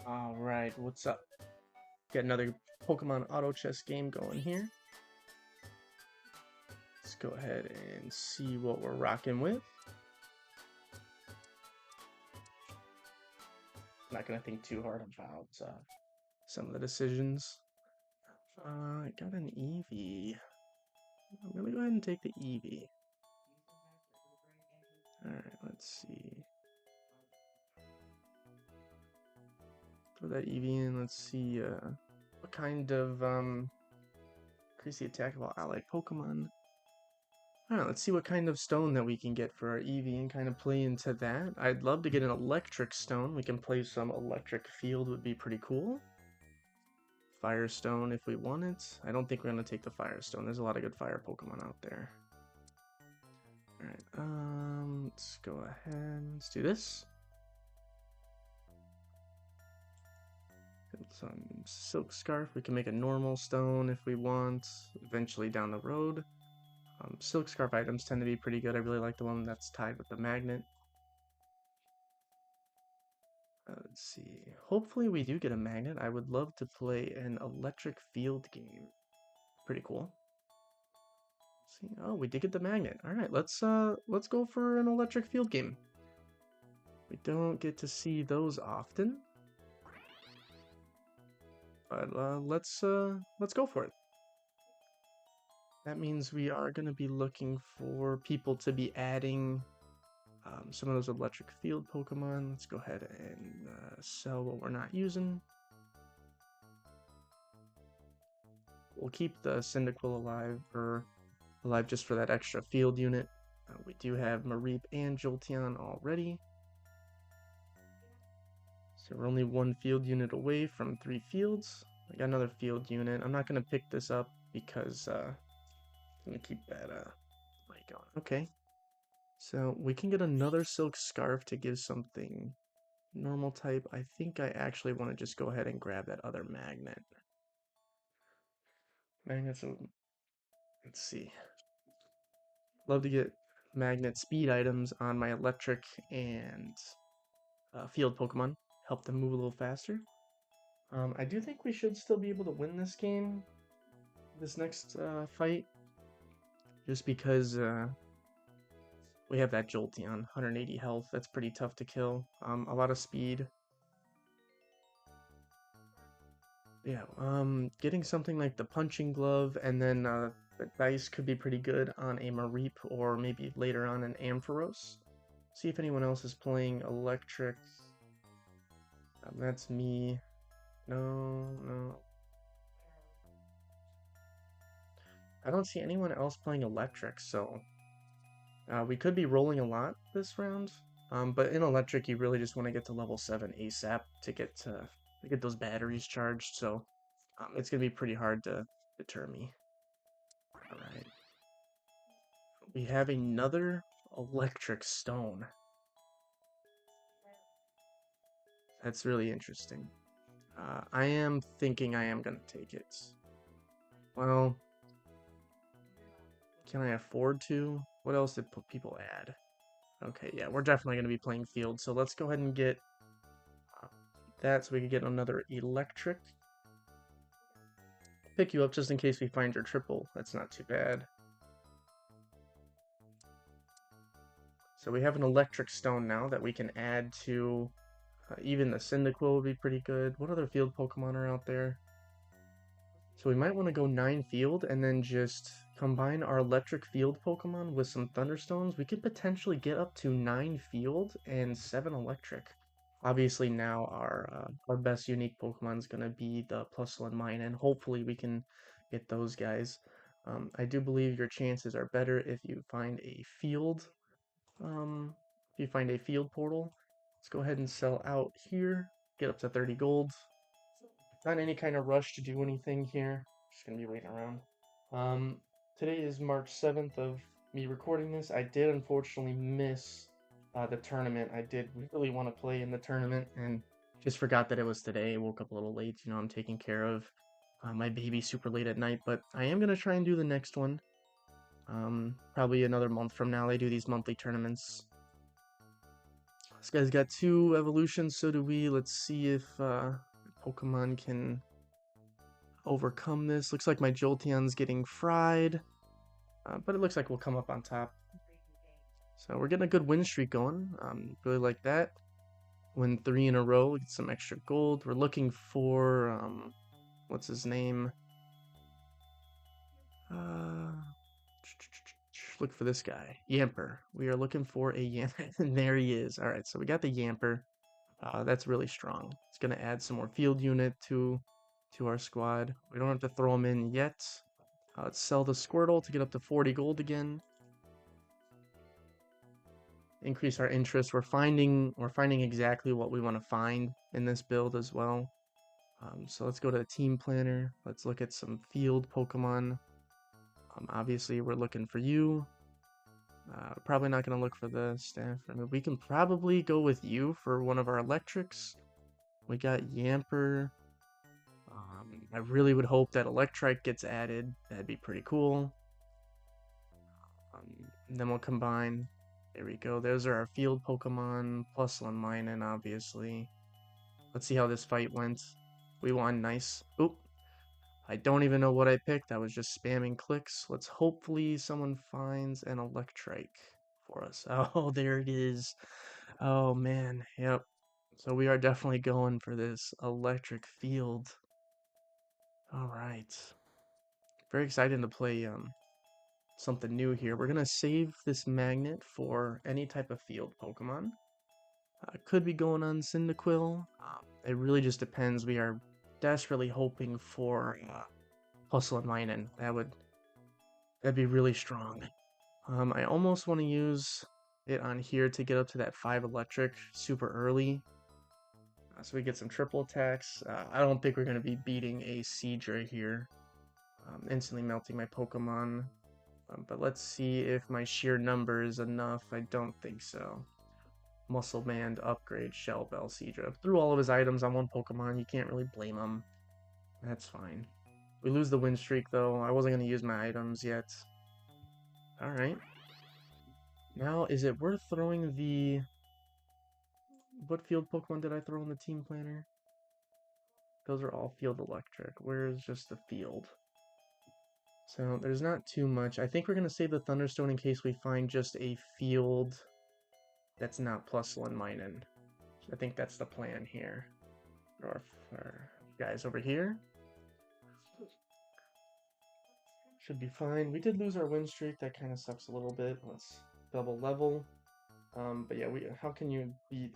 Alright, what's up? Got another Pokemon Auto Chess game going here. Let's go ahead and see what we're rocking with. Not gonna think too hard about some of the decisions. I got an Eevee. I'm gonna go ahead and take the Eevee. Alright, let's see. Throw that Eevee in, let's see what kind of increase the attack of all allied Pokemon. Alright, let's see what kind of stone that we can get for our Eevee and kind of play into that. I'd love to get an electric stone. We can play some electric field, would be pretty cool. Firestone if we want it. I don't think we're going to take the Firestone. There's a lot of good fire Pokemon out there. Alright, let's go ahead. Let's do this. Get some Silk Scarf. We can make a normal stone if we want, eventually down the road. Silk Scarf items tend to be pretty good. I really like the one that's tied with the magnet. Let's see. Hopefully we do get a magnet. I would love to play an electric field game. Pretty cool. Let's see. Oh, we did get the magnet. All right, let's go for an electric field game. We don't get to see those often. But let's go for it. That means we are going to be looking for people to be adding some of those electric field Pokemon. Let's go ahead and sell what we're not using. We'll keep the Cyndaquil alive just for that extra field unit. We do have Mareep and Jolteon already. So we're only one field unit away from 3 fields. I got another field unit. I'm not going to pick this up because I'm going to keep that light going. Okay. So we can get another Silk Scarf to give something normal type. I think I actually want to just go ahead and grab that other magnet. Magnets, let's see. Love to get magnet speed items on my electric and field Pokemon. Help them move a little faster. I do think we should still be able to win this game, this next fight, just because we have that Jolteon, 180 health. That's pretty tough to kill. A lot of speed. Yeah, getting something like the Punching Glove and then the Dice could be pretty good on a Mareep or maybe later on an Ampharos. See if anyone else is playing electric. That's me. No. I don't see anyone else playing electric, so we could be rolling a lot this round. But in electric, you really just want to get to level 7 ASAP to get those batteries charged. So it's gonna be pretty hard to deter me. All right, we have another electric stone. That's really interesting. I am thinking I am gonna take it. Well, can I afford to? What else did people add? Okay, yeah, we're definitely gonna be playing field. So let's go ahead and get that so we can get another electric. Pick you up just in case we find your triple. That's not too bad. So we have an electric stone now that we can add to even the Cyndaquil would be pretty good. What other field Pokemon are out there? So we might want to go 9 field and then just combine our electric field Pokemon with some Thunderstones. We could potentially get up to 9 field and 7 electric. Obviously now our best unique Pokemon is going to be the Plusle and Mine, and hopefully we can get those guys. I do believe your chances are better if you find a field. If you find a field portal. Let's go ahead and sell out here. Get up to 30 gold. Not any kind of rush to do anything here. Just gonna be waiting around. Today is March 7th of me recording this. I did unfortunately miss the tournament. I did really want to play in the tournament and just forgot that it was today. Woke up a little late. You know, I'm taking care of my baby super late at night, but I am gonna try and do the next one. Probably another month from now. They do these monthly tournaments. This guy's got 2 evolutions, so do we. Let's see if Pokemon can overcome this. Looks like my Jolteon's getting fried, but it looks like we'll come up on top. So we're getting a good win streak going. Really like that. Win 3 in a row, get some extra gold. We're looking for, what's his name? Look for this guy, Yamper. We are looking for a Yamper, and there he is. All right, so we got the Yamper. That's really strong. It's gonna add some more field unit to our squad. We don't have to throw him in yet. Let's sell the Squirtle to get up to 40 gold again. Increase our interest. We're finding exactly what we want to find in this build as well. So let's go to the team planner. Let's look at some field Pokemon. Obviously, we're looking for you. Probably not going to look for the staff. I mean, we can probably go with you for one of our electrics. We got Yamper. I really would hope that Electrike gets added. That'd be pretty cool. Then we'll combine. There we go. Those are our field Pokemon. Plus one Minun, obviously. Let's see how this fight went. We won. Nice. Oop. I don't even know what I picked. I was just spamming clicks. Let's hopefully someone finds an Electrike for us. Oh, there it is. Oh, man. Yep. So we are definitely going for this electric field. All right. Very excited to play something new here. We're going to save this magnet for any type of field Pokemon. Could be going on Cyndaquil. It really just depends. We are desperately hoping for Hustle and Minun. That'd be really strong. I almost want to use it on here to get up to that 5 electric super early. So we get some triple attacks. I don't think we're going to be beating a Seadra here. Instantly melting my Pokemon. But let's see if my sheer number is enough. I don't think so. Muscle Band, upgrade, Shell Bell, Seadra. Threw all of his items on one Pokemon. You can't really blame him. That's fine. We lose the win streak, though. I wasn't going to use my items yet. Alright. Now, is it worth throwing the... What field Pokemon did I throw in the team planner? Those are all field electric. Where's just the field? So, there's not too much. I think we're going to save the Thunderstone in case we find just a field that's not +1 Minun. I think that's the plan here. Or for guys over here. Should be fine. We did lose our win streak. That kind of sucks a little bit. Let's double level. But yeah, how can you beat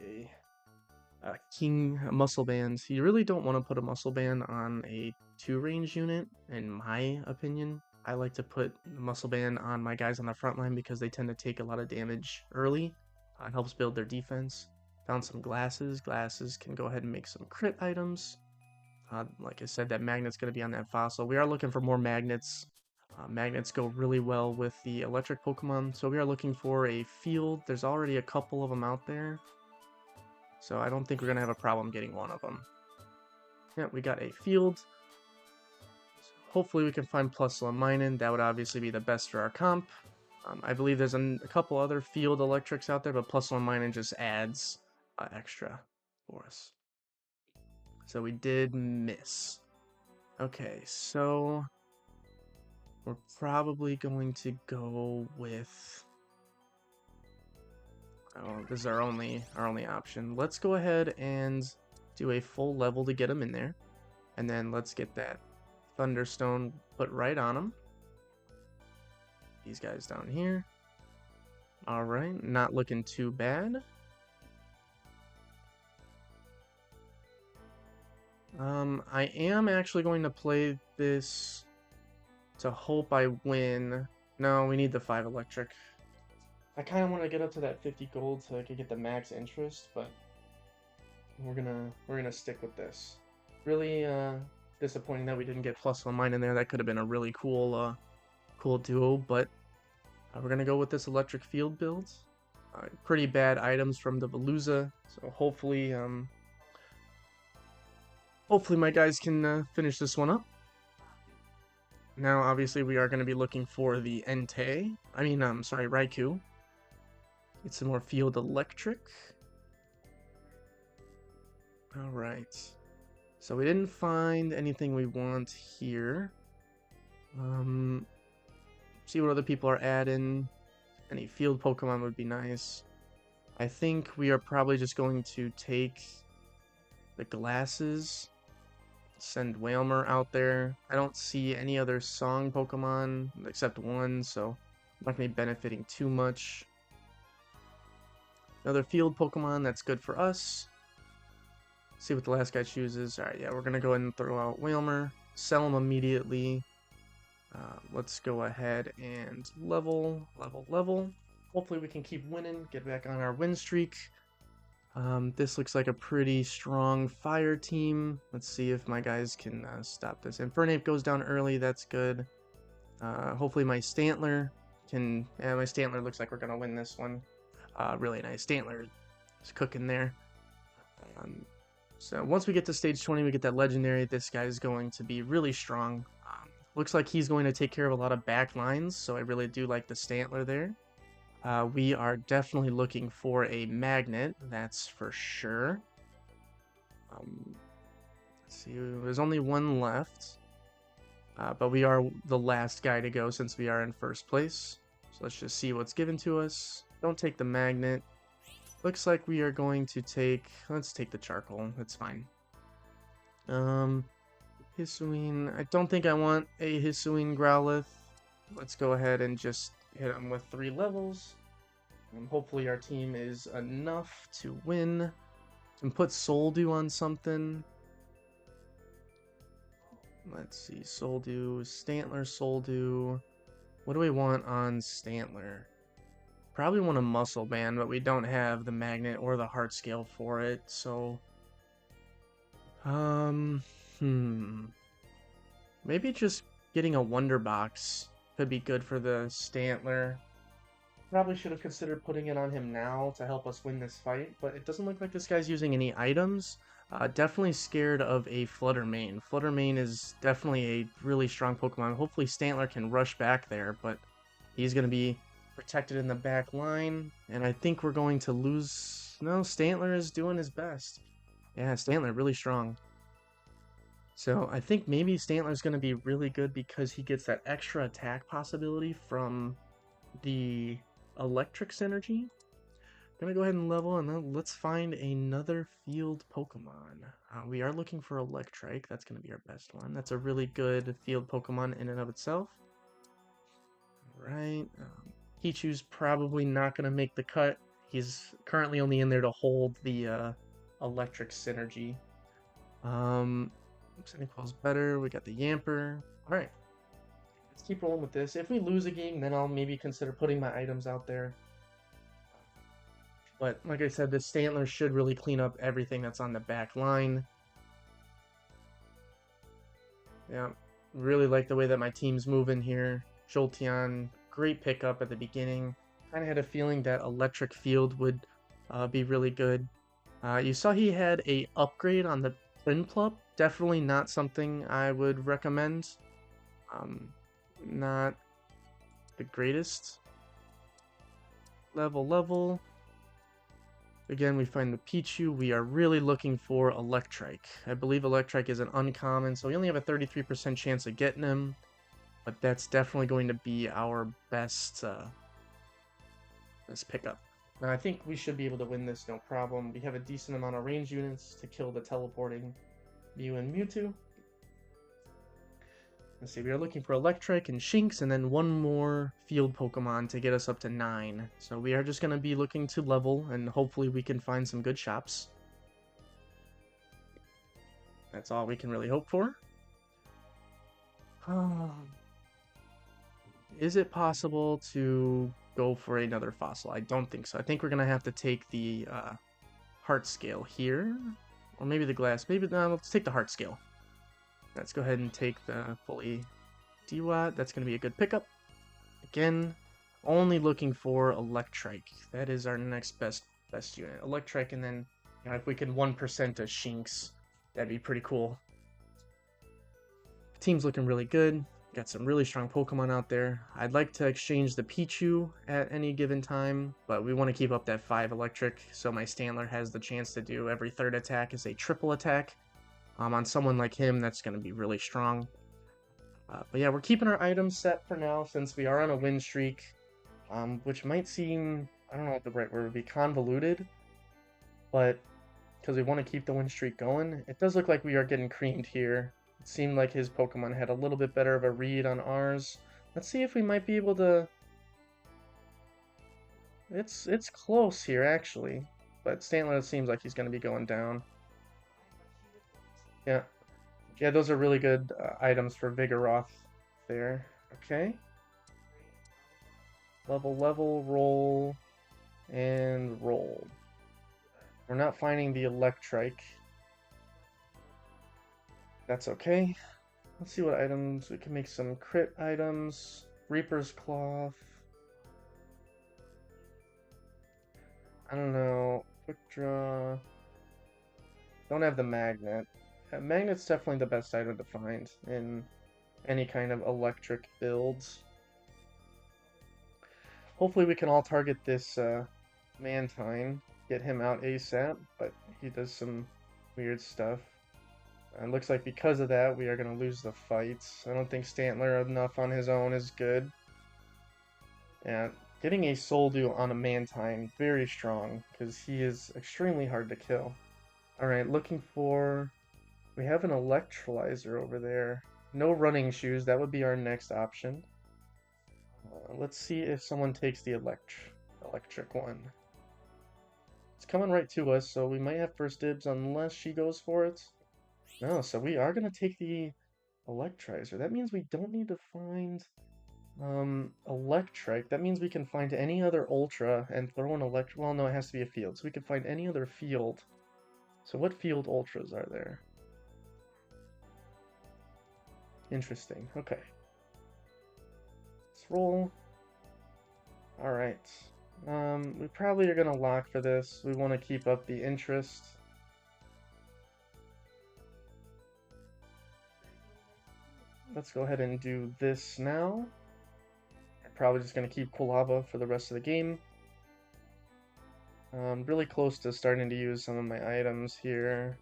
a King Muscle Band? You really don't want to put a Muscle Band on a 2-range unit, in my opinion. I like to put the Muscle Band on my guys on the front line because they tend to take a lot of damage early. It helps build their defense. Found some glasses. Glasses can go ahead and make some crit items. Like I said, that magnet's going to be on that fossil. We are looking for more magnets. Magnets go really well with the electric Pokemon, so we are looking for a field. There's already a couple of them out there, so I don't think we're going to have a problem getting one of them. Yeah, we got a field. So hopefully we can find +1 Minun. That would obviously be the best for our comp. I believe there's a couple other field electrics out there, but +1 Minun just adds extra for us. So we did miss. Okay, so... we're probably going to go with... oh, this is our only option. Let's go ahead and do a full level to get him in there. And then let's get that Thunderstone put right on him. These guys down here. Alright, not looking too bad. I am actually going to play this... to hope I win. No, we need the 5 electric. I kind of want to get up to that 50 gold so I could get the max interest, but we're gonna stick with this. Really disappointing that we didn't get +1 Minun there. That could have been a really cool cool duo, but we're gonna go with this electric field build. Pretty bad items from the Veluza, so hopefully hopefully my guys can finish this one up. Now, obviously, we are going to be looking for the Raikou. Get some more field electric. Alright. So we didn't find anything we want here. See what other people are adding. Any field Pokemon would be nice. I think we are probably just going to take the glasses, send Wailmer out there. I don't see any other song Pokemon except one, so I'm not going to be benefiting too much. Another field Pokemon, that's good for us. See what the last guy chooses. Alright, yeah, we're going to go ahead and throw out Wailmer, sell him immediately. Let's go ahead and level. Hopefully we can keep winning, get back on our win streak. This looks like a pretty strong fire team. Let's see if my guys can stop this. Infernape goes down early, that's good. Hopefully my Stantler can... Yeah, my Stantler looks like we're going to win this one. Really nice. Stantler is cooking there. So once we get to stage 20, we get that legendary. This guy is going to be really strong. Looks like he's going to take care of a lot of back lines, so I really do like the Stantler there. We are definitely looking for a magnet, that's for sure. Let's see, there's only one left. But we are the last guy to go since we are in first place. So let's just see what's given to us. Don't take the magnet. Looks like we are going to take... Let's take the charcoal, that's fine. Hisuian, I don't think I want a Hisuian Growlithe. Let's go ahead and just hit him with 3 levels. Hopefully our team is enough to win. And put Soldew on something. Let's see, Soldew, Stantler, Soldew. What do we want on Stantler? Probably want a Muscle Band, but we don't have the magnet or the heart scale for it, so... Maybe just getting a Wonder Box could be good for the Stantler. Probably should have considered putting it on him now to help us win this fight, but it doesn't look like this guy's using any items. Definitely scared of a Fluttermane. Fluttermane is definitely a really strong Pokemon. Hopefully Stantler can rush back there, but he's going to be protected in the back line, and I think we're going to lose... No, Stantler is doing his best. Yeah, Stantler really strong. So I think maybe Stantler's going to be really good because he gets that extra attack possibility from the electric synergy. Gonna go ahead and level, and then let's find another field Pokemon. We are looking for Electrike. That's going to be our best one. That's a really good field Pokemon in and of itself. Alright. Pichu's probably not going to make the cut. He's currently only in there to hold the electric synergy. Cynical's better. We got the Yamper. Alright. Let's keep rolling with this. If we lose a game, then I'll maybe consider putting my items out there. But like I said, the Stantler should really clean up everything that's on the back line. Yeah, really like the way that my team's moving here. Jolteon, great pickup at the beginning. Kind of had a feeling that Electric Field would be really good. You saw he had a upgrade on the Prinplup. Definitely not something I would recommend. Not the greatest. Level. Again, we find the Pichu. We are really looking for Electrike. I believe Electrike is an uncommon, so we only have a 33% chance of getting him. But that's definitely going to be our best pickup. Now, I think we should be able to win this, no problem. We have a decent amount of range units to kill the teleporting Mew and Mewtwo. Let's see, we are looking for Electrike and Shinx, and then one more field Pokemon to get us up to 9. So we are just going to be looking to level, and hopefully we can find some good shops. That's all we can really hope for. Is it possible to go for another fossil? I don't think so. I think we're going to have to take the heart scale here. Or maybe the glass. Maybe, no, let's take the heart scale. Let's go ahead and take the fully DWAT. That's going to be a good pickup. Again, only looking for Electrike. That is our next best unit. Electrike, and then if we can 1% a Shinx, that'd be pretty cool. Team's looking really good. Got some really strong Pokemon out there. I'd like to exchange the Pichu at any given time, but we want to keep up that 5 electric, so my Stantler has the chance to do every third attack as a triple attack. On someone like him, that's going to be really strong. But yeah, we're keeping our items set for now since we are on a win streak, which might seem, I don't know what the right word would be, convoluted, but because we want to keep the win streak going, it does look like we are getting creamed here. It seemed like his Pokemon had a little bit better of a read on ours. Let's see if we might be able to... It's close here, actually. But Stantler seems like he's going to be going down. Yeah. Yeah, those are really good items for Vigoroth there. Okay. Level, roll, and roll. We're not finding the Electrike. That's okay. Let's see what items. We can make some crit items. Reaper's Cloth. I don't know. Quick Draw. Don't have the Magnet. Magnet's definitely the best item to find in any kind of electric builds. Hopefully we can all target this Mantine, get him out ASAP, but he does some weird stuff. It looks like because of that, we are going to lose the fights. I don't think Stantler enough on his own is good. And getting a Soul Dew on a Mantine, very strong, because he is extremely hard to kill. Alright, looking for... We have an Electrolyzer over there. No running shoes, that would be our next option. Let's see if someone takes the electric one. It's coming right to us, so we might have first dibs unless she goes for it. No, so we are going to take the Electrizer. That means we don't need to find Electrike. That means we can find any other Ultra and throw an well, no, it has to be a field. So we can find any other field. So what field Ultras are there? Interesting. Okay. Let's roll. Alright. We probably are going to lock for this. We want to keep up the interest. Let's go ahead and do this now. I'm probably just going to keep Quilava for the rest of the game. Really close to starting to use some of my items here.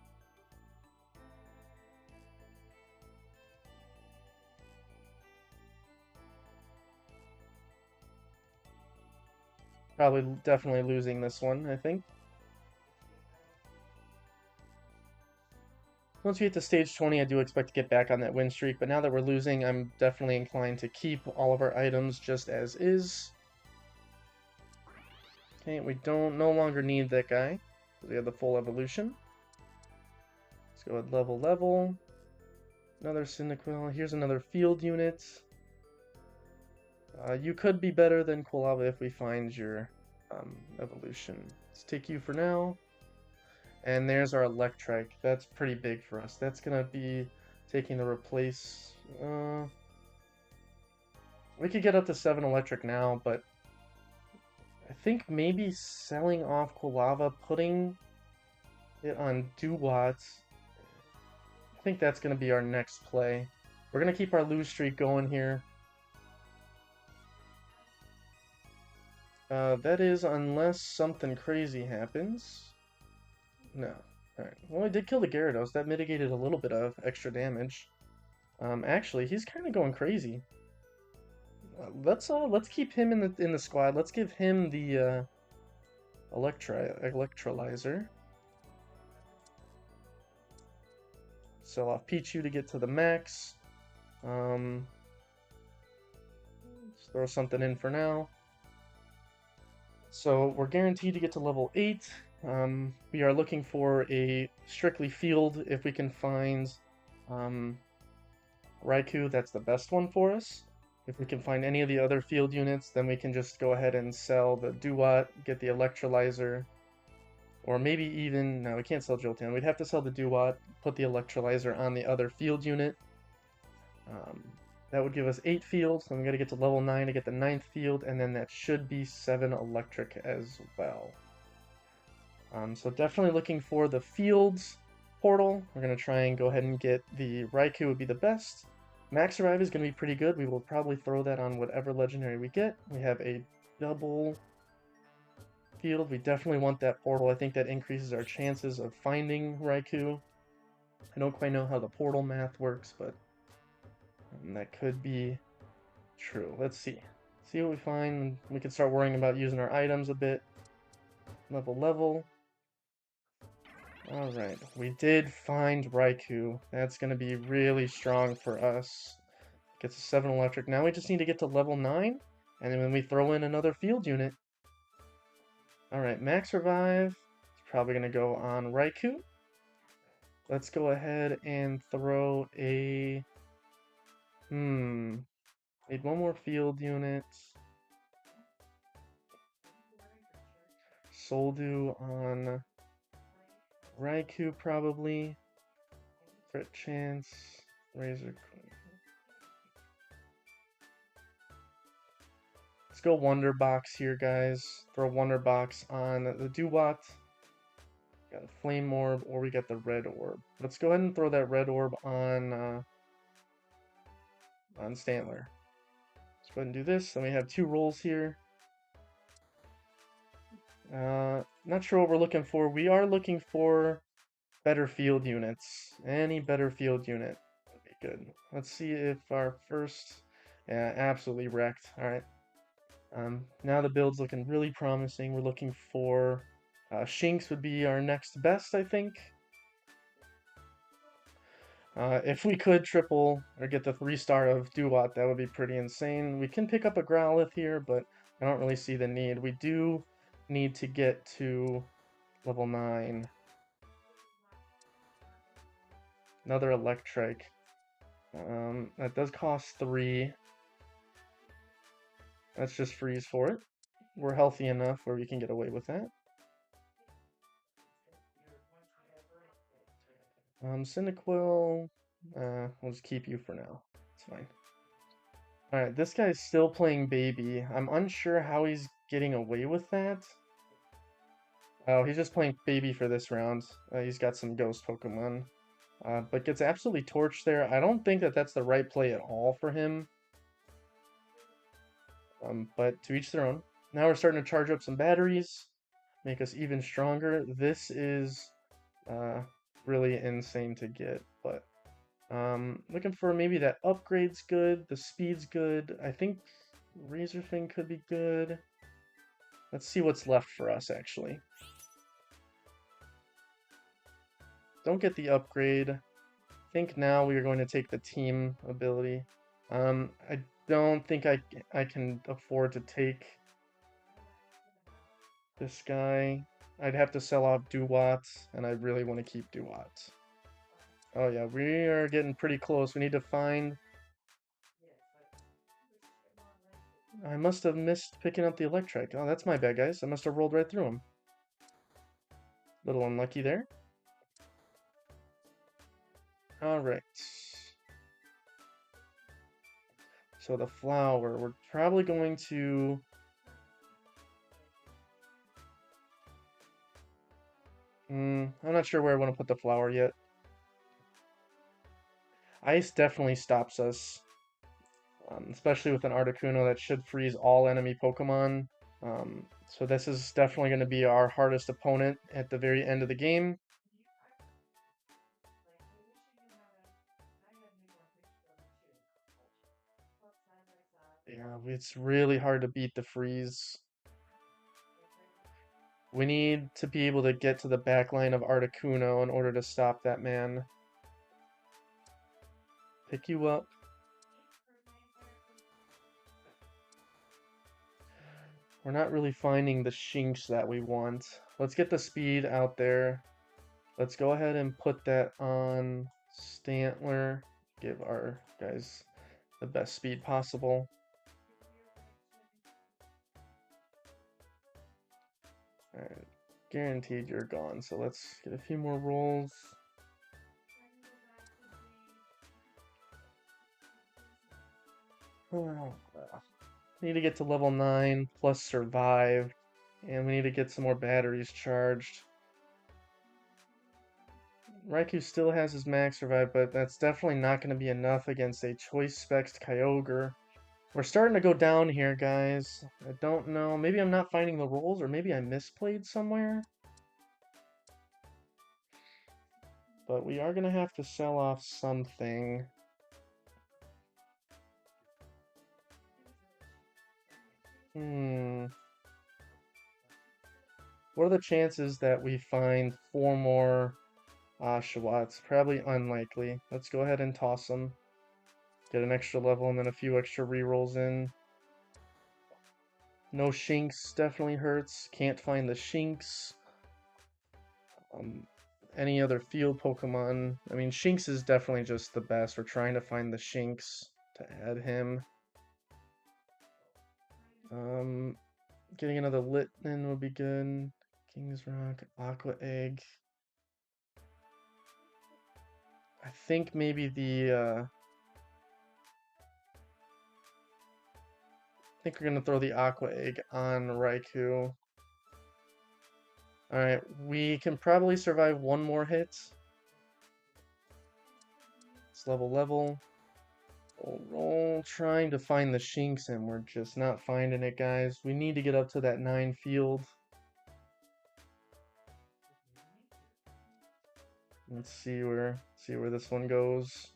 Probably definitely losing this one, I think. Once we get to stage 20, I do expect to get back on that win streak, but now that we're losing, I'm definitely inclined to keep all of our items just as is. Okay, we no longer need that guy. We have the full evolution. Let's go with level. Another Cyndaquil. Here's another field unit. You could be better than Quilava if we find your evolution. Let's take you for now. And there's our Electrike. That's pretty big for us. That's going to be taking the replace. We could get up to 7 Electric now, but I think maybe selling off Quilava, putting it on Duwat. I think that's going to be our next play. We're going to keep our lose streak going here. That is unless something crazy happens. No. Alright. Well, I did kill the Gyarados. That mitigated a little bit of extra damage. Actually, he's kind of going crazy. Let's keep him in the squad. Let's give him the electrolyzer. Sell off Pichu to get to the max. Let's throw something in for now. So we're guaranteed to get to level 8. We are looking for a strictly field. If we can find Raikou, that's the best one for us. If we can find any of the other field units, then we can just go ahead and sell the Duwat, get the Electrolyzer, or maybe even, no, we can't sell Jolteon. We'd have to sell the Duwat, put the Electrolyzer on the other field unit. That would give us 8 fields, and we got to get to level 9 to get the 9th field, and then that should be 7 electric as well. So definitely looking for the fields portal. We're going to try and go ahead and get the Raikou would be the best. Max Survive is going to be pretty good. We will probably throw that on whatever legendary we get. We have a double field. We definitely want that portal. I think that increases our chances of finding Raikou. I don't quite know how the portal math works, but that could be true. Let's see. See what we find. We can start worrying about using our items a bit. Level. Alright, we did find Raikou. That's going to be really strong for us. Gets a 7 electric. Now we just need to get to level 9, and then when we throw in another field unit. Alright, Max Revive. It's probably going to go on Raikou. Let's go ahead and throw a... Need one more field unit. Soldu on Raikou probably. Crit chance. Razor Queen. Let's go Wonder Box here, guys. Throw Wonder Box on the Dewott. Got a Flame Orb, or we got the Red Orb. Let's go ahead and throw that Red Orb on Stantler. Let's go ahead and do this. Then we have 2 rolls here. Not sure what we're looking for. We are looking for better field units. Any better field unit would be good. Let's see if our first... Yeah, absolutely wrecked. Alright. Now the build's looking really promising. We're looking for... Shinx would be our next best, I think. If we could triple or get the 3-star of Dewott, that would be pretty insane. We can pick up a Growlithe here, but I don't really see the need. We do need to get to level 9. Another Electric. That does cost 3. Let's just freeze for it. We're healthy enough where we can get away with that. Cyndaquil, we'll just keep you for now. It's fine. Alright, this guy's still playing baby. I'm unsure how he's getting away with that. Oh, he's just playing baby for this round. He's got some ghost Pokemon. But gets absolutely torched there. I don't think that that's the right play at all for him. But to each their own. Now we're starting to charge up some batteries. Make us even stronger. This is really insane to get. But looking for maybe that upgrade's good. The speed's good. I think Razor Fang could be good. Let's see what's left for us, actually. Don't get the upgrade. I think now we are going to take the team ability. I don't think I can afford to take this guy. I'd have to sell off Dewott, and I really want to keep Dewott. Oh yeah, we are getting pretty close. We need to find... I must have missed picking up the Electric. Oh, that's my bad, guys. I must have rolled right through him. Little unlucky there. Alright. So the flower, we're probably going to... I'm not sure where I want to put the flower yet. Ice definitely stops us. Especially with an Articuno that should freeze all enemy Pokemon. So this is definitely going to be our hardest opponent at the very end of the game. Yeah, it's really hard to beat the freeze. We need to be able to get to the back line of Articuno in order to stop that man. Pick you up. We're not really finding the Shinx that we want. Let's get the speed out there. Let's go ahead and put that on Stantler. Give our guys the best speed possible. Alright, guaranteed you're gone, so let's get a few more rolls. Need to get to level 9 plus survive, and we need to get some more batteries charged. Raikou still has his max revive, but that's definitely not going to be enough against a choice specs Kyogre. We're starting to go down here, guys. I don't know. Maybe I'm not finding the rolls, or maybe I misplayed somewhere. But we are going to have to sell off something. What are the chances that we find 4 more Oshawotts? Probably unlikely. Let's go ahead and toss them. Get an extra level and then a few extra rerolls in. No Shinx definitely hurts. Can't find the Shinx. Any other field Pokemon? I mean, Shinx is definitely just the best. We're trying to find the Shinx to add him. Getting another Litnin would be good. King's Rock, Aqua Egg. I think maybe I think we're gonna throw the Aqua Egg on Raikou. Alright, we can probably survive one more hit. It's level. Roll, trying to find the Shinx and we're just not finding it, guys. We need to get up to that 9 field. Let's see where this one goes.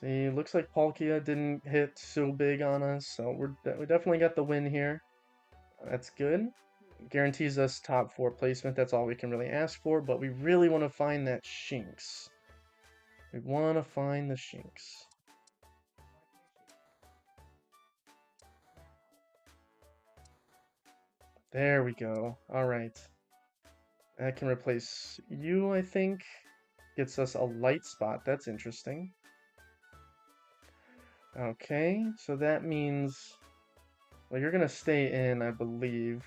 See, looks like Palkia didn't hit so big on us, so we definitely got the win here. That's good. Guarantees us top 4 placement. That's all we can really ask for, but we really want to find that Shinx. We want to find the Shinx. There we go. All right. That can replace you, I think. Gets us a light spot. That's interesting. Okay, so that means... Well, you're going to stay in, I believe.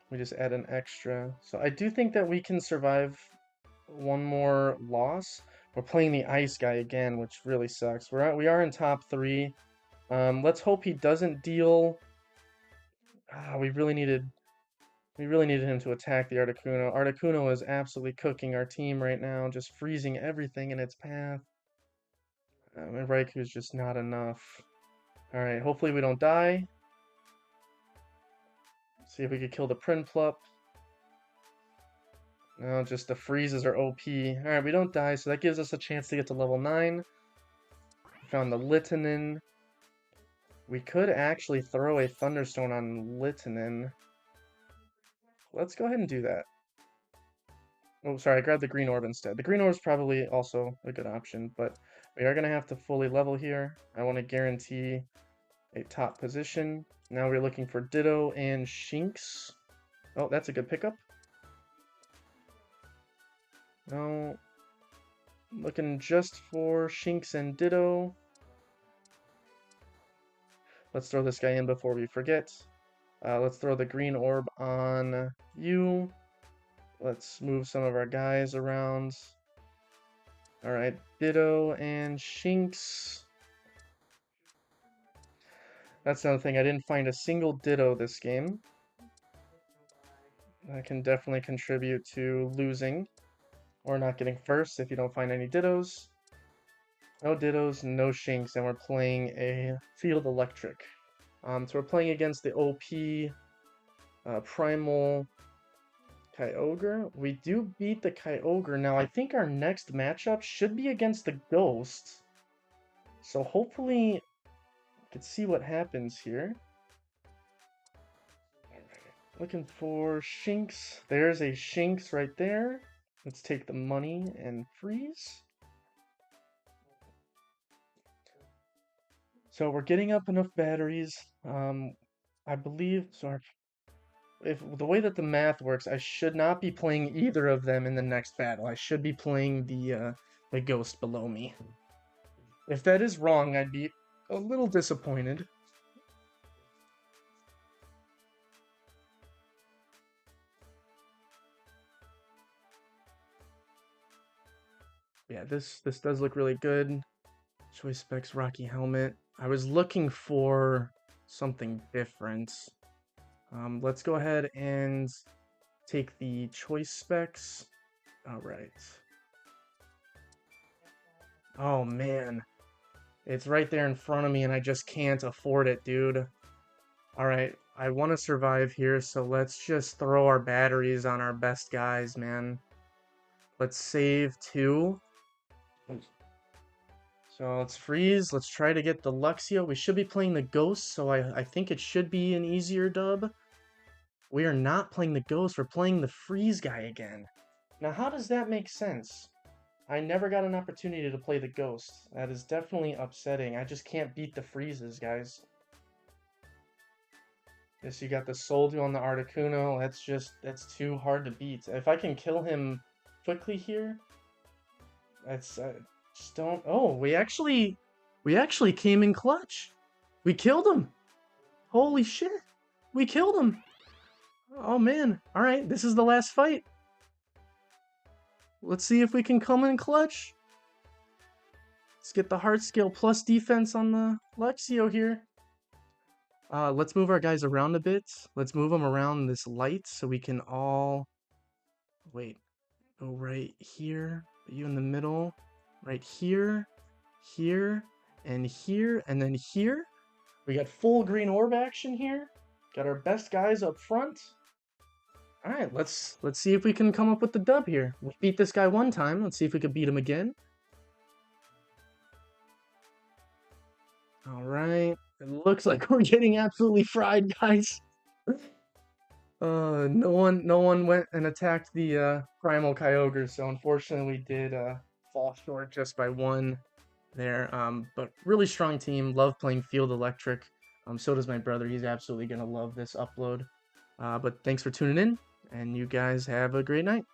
We just add an extra. So I do think that we can survive one more loss. We're playing the ice guy again, which really sucks. We are in top 3. Let's hope he doesn't deal. We really needed him to attack the Articuno. Articuno is absolutely cooking our team right now, just freezing everything in its path. And Raikou's just not enough. All right, hopefully we don't die. See if we could kill the Prinplup. No, just the freezes are OP. Alright, we don't die, so that gives us a chance to get to level 9. Found the Litinin. We could actually throw a Thunderstone on Litinin. Let's go ahead and do that. Oh, sorry, I grabbed the Green Orb instead. The Green Orb is probably also a good option, but we are going to have to fully level here. I want to guarantee a top position. Now we're looking for Ditto and Shinx. Oh, that's a good pickup. No. Looking just for Shinx and Ditto. Let's throw this guy in before we forget. Let's throw the green orb on you. Let's move some of our guys around. Alright, Ditto and Shinx. That's another thing, I didn't find a single Ditto this game. That can definitely contribute to losing. Or not getting first if you don't find any Dittos. No Dittos, no Shinx, and we're playing a Field Electric. So we're playing against the OP Primal Kyogre. We do beat the Kyogre. Now, I think our next matchup should be against the Ghost. So hopefully, we can see what happens here. Looking for Shinx. There's a Shinx right there. Let's take the money and freeze. So we're getting up enough batteries. I believe, sorry, if the way that the math works, I should not be playing either of them in the next battle. I should be playing the ghost below me. If that is wrong, I'd be a little disappointed. Yeah, this does look really good. Choice specs, Rocky helmet. I was looking for something different. Let's go ahead and take the choice specs. All right. Oh man, it's right there in front of me and I just can't afford it, dude. All right, I want to survive here, so let's just throw our batteries on our best guys, man. Let's save 2. So let's freeze. Let's try to get the Luxio. We should be playing the Ghost, so I think it should be an easier dub. We are not playing the Ghost. We're playing the Freeze guy again. Now, how does that make sense? I never got an opportunity to play the Ghost. That is definitely upsetting. I just can't beat the Freezes, guys. Yes, you got the Soldu on the Articuno. That's too hard to beat. If I can kill him quickly here, that's just don't. Oh, we actually came in clutch. We killed him. Holy shit, we killed him. Oh man. All right, this is the last fight. Let's see if we can come in clutch. Let's get the heart skill plus defense on the Luxio here. Let's move our guys around a bit. Let's move them around this light so we can all... Wait. Go right here. You in the middle. Right here. Here. And here. And then here. We got full green orb action here. Got our best guys up front. Alright, let's see if we can come up with the dub here. We beat this guy one time. Let's see if we can beat him again. Alright. It looks like we're getting absolutely fried, guys. No one went and attacked the Primal Kyogre, so unfortunately we did fall short just by 1 there. But really strong team. Love playing Field Electric. So does my brother. He's absolutely gonna love this upload. But thanks for tuning in, and you guys have a great night.